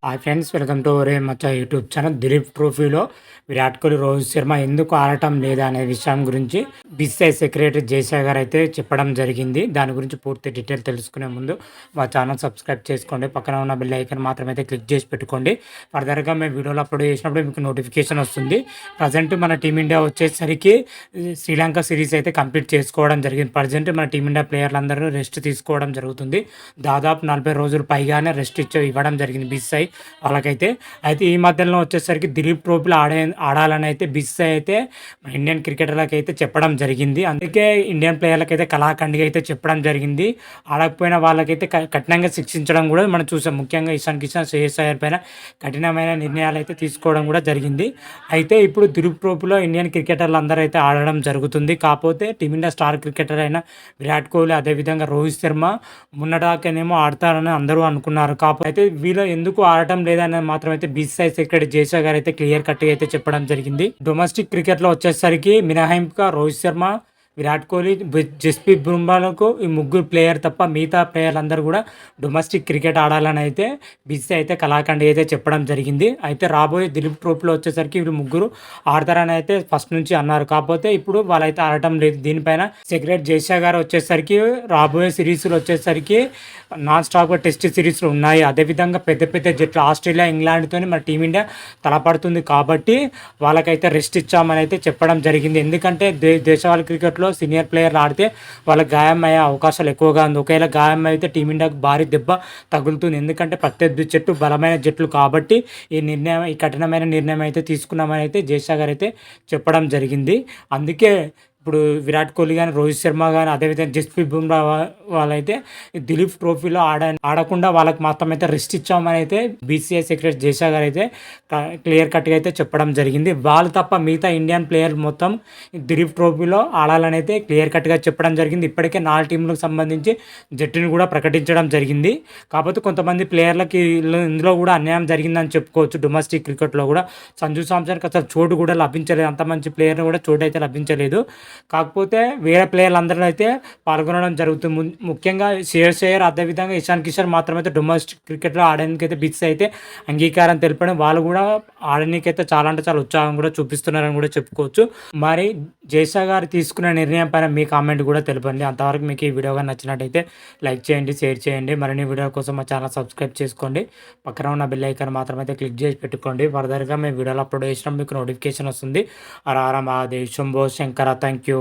Hi friends, welcome to ఒరే మచ్చా YouTube channel. Dilip ట్రోఫీలో విరాట్ కోహ్లీ, రోహిత్ శర్మ ఎందుకు ఆడటం లేదా అనే విషయం గురించి బీసీసీఐ సెక్రటరీ జైషా గారు అయితే చెప్పడం జరిగింది. దాని గురించి పూర్తి డీటెయిల్ తెలుసుకునే ముందు మా ఛానల్ సబ్స్క్రైబ్ చేసుకోండి, పక్కన ఉన్న బెల్ ఐకాన్ మాత్రమే క్లిక్ చేసి పెట్టుకోండి. ఫర్దర్గా మేము వీడియోలు అప్లోడ్ చేసినప్పుడు మీకు నోటిఫికేషన్ వస్తుంది. ప్రజెంట్ మన టీమిండియా వచ్చేసరికి శ్రీలంక సిరీస్ అయితే కంప్లీట్ చేసుకోవడం జరిగింది. ప్రజెంట్ మన టీమిండియా ప్లేయర్లందరూ రెస్ట్ తీసుకోవడం జరుగుతుంది. దాదాపు 40 రోజులు పైగానే రెస్ట్ ఇవ్వడం జరిగింది బీసీసీఐ వాళ్ళకైతే. అయితే ఈ మధ్యలో వచ్చేసరికి దిలీప్ ట్రోఫీలో ఆడాలని అయితే బీసీసీఐ అయితే ఇండియన్ క్రికెటర్లకు అయితే చెప్పడం జరిగింది. అందుకే ఇండియన్ ప్లేయర్లకు అయితే కళాఖండిగా అయితే చెప్పడం జరిగింది. ఆడకపోయిన వాళ్ళకైతే కఠినంగా శిక్షించడం కూడా మనం చూసాం. ముఖ్యంగా ఇషాన్ కిషన్, శ్రేయస్ అయ్యర్ పైన కఠినమైన నిర్ణయాలు అయితే తీసుకోవడం కూడా జరిగింది. అయితే ఇప్పుడు దిలీప్ ట్రోఫీలో ఇండియన్ క్రికెటర్లు అందరూ అయితే ఆడడం జరుగుతుంది. కాకపోతే టీమిండియా స్టార్ క్రికెటర్ అయిన విరాట్ కోహ్లీ, అదేవిధంగా రోహిత్ శర్మ మొన్నటిదాకానేమో ఆడతారని అందరూ అనుకున్నారు. కాకపోతే వీళ్ళు ఎందుకు ఆడటం లేదని మాత్రం అయితే బీసీసీఐ సెక్రటరీ జైషా గారు అయితే క్లియర్ కట్గా అయితే చెప్పడం జరిగింది. డొమెస్టిక్ క్రికెట్లో వచ్చేసరికి మినహాయింపుగా రోహిత్ శర్మ, విరాట్ కోహ్లీ, జస్ప్రీత్ బుమ్రాలకు ఈ ముగ్గురు ప్లేయర్ తప్ప మిగతా ప్లేయర్లందరూ కూడా డొమెస్టిక్ క్రికెట్ ఆడాలని అయితే బీసీసీఐ అయితే కళాఖండి అయితే చెప్పడం జరిగింది. అయితే రాబోయే దిలీప్ ట్రోఫీలో వచ్చేసరికి వీళ్ళు ముగ్గురు ఆడతారని అయితే ఫస్ట్ నుంచి అన్నారు. కాకపోతే ఇప్పుడు వాళ్ళైతే ఆడటం లేదు. దీనిపైన సెక్రటరీ జైషా గారు వచ్చేసరికి రాబోయే సిరీస్లు వచ్చేసరికి నాన్ స్టాప్గా టెస్ట్ సిరీస్లు ఉన్నాయి. అదేవిధంగా పెద్ద పెద్ద జట్లు ఆస్ట్రేలియా, ఇంగ్లాండ్తో మన టీమిండియా తలపడుతుంది. కాబట్టి వాళ్ళకైతే రెస్ట్ ఇచ్చామని అయితే చెప్పడం జరిగింది. ఎందుకంటే దేశవాళీ క్రికెట్లో సీనియర్ ప్లేయర్లు ఆడితే వాళ్ళకి గాయం అయ్యే అవకాశాలు ఎక్కువగా ఉంది. ఒకవేళ గాయం అయితే టీమిండియాకు భారీ దెబ్బ తగులుతుంది. ఎందుకంటే ప్రత్యర్థి జట్టు బలమైన జట్లు కాబట్టి ఈ కఠినమైన నిర్ణయం అయితే తీసుకున్నామని అయితే జైషా గారు అయితే చెప్పడం జరిగింది. అందుకే ఇప్పుడు విరాట్ కోహ్లీ కానీ, రోహిత్ శర్మ కానీ, అదేవిధంగా జస్ప్రీత్ బుమ్రా వాళ్ళైతే దిలీప్ ట్రోఫీలో ఆడకుండా వాళ్ళకి మాత్రం అయితే రెస్ట్ ఇచ్చామని అయితే బీసీసీఐ సెక్రటరీ జైషా గారు అయితే క్లియర్ కట్గా అయితే చెప్పడం జరిగింది. వాళ్ళు తప్ప మిగతా ఇండియన్ ప్లేయర్ మొత్తం దిలీప్ ట్రోఫీలో ఆడాలని అయితే క్లియర్ కట్గా చెప్పడం జరిగింది. ఇప్పటికే 4 టీంలకు సంబంధించి జట్టుని కూడా ప్రకటించడం జరిగింది. కాకపోతే కొంతమంది ప్లేయర్లకి ఇందులో కూడా అన్యాయం జరిగిందని చెప్పుకోవచ్చు. డొమెస్టిక్ క్రికెట్లో కూడా సంజు సామ్సన్కి అసలు చోటు కూడా లభించలేదు. అంత మంచి ప్లేయర్ కూడా చోటు అయితే లభించలేదు. కాకపోతే వేరే ప్లేయర్లు అందరూ అయితే పాల్గొనడం జరుగుతుంది. ముఖ్యంగా శ్రేయస్ అయ్యర్, అదేవిధంగా ఇషాన్ కిషన్ మాత్రమైతే డొమెస్టిక్ క్రికెట్లో ఆడడానికి అయితే బీసీసీఐ అయితే అంగీకారం తెలిపడం, వాళ్ళు కూడా ఆడడానికి అయితే చాలా అంటే చాలా ఉత్సాహం కూడా చూపిస్తున్నారని కూడా చెప్పుకోవచ్చు. మరి జైషా గారు తీసుకున్న నిర్ణయం పైన మీ కామెంట్ కూడా తెలపండి. అంతవరకు మీకు ఈ వీడియో కానీ నచ్చినట్టయితే లైక్ చేయండి, షేర్ చేయండి. మరిన్ని వీడియో కోసం మా ఛానల్ సబ్స్క్రైబ్ చేసుకోండి, పక్కన ఉన్న బెల్ ఐకాన్ మాత్రమైతే క్లిక్ చేసి పెట్టుకోండి. ఫర్దర్గా మేము వీడియోలు అప్లోడ్ చేసినప్పుడు మీకు నోటిఫికేషన్ వస్తుంది. హర హర మహాదేవ్, శంభో శంకర. Thank you.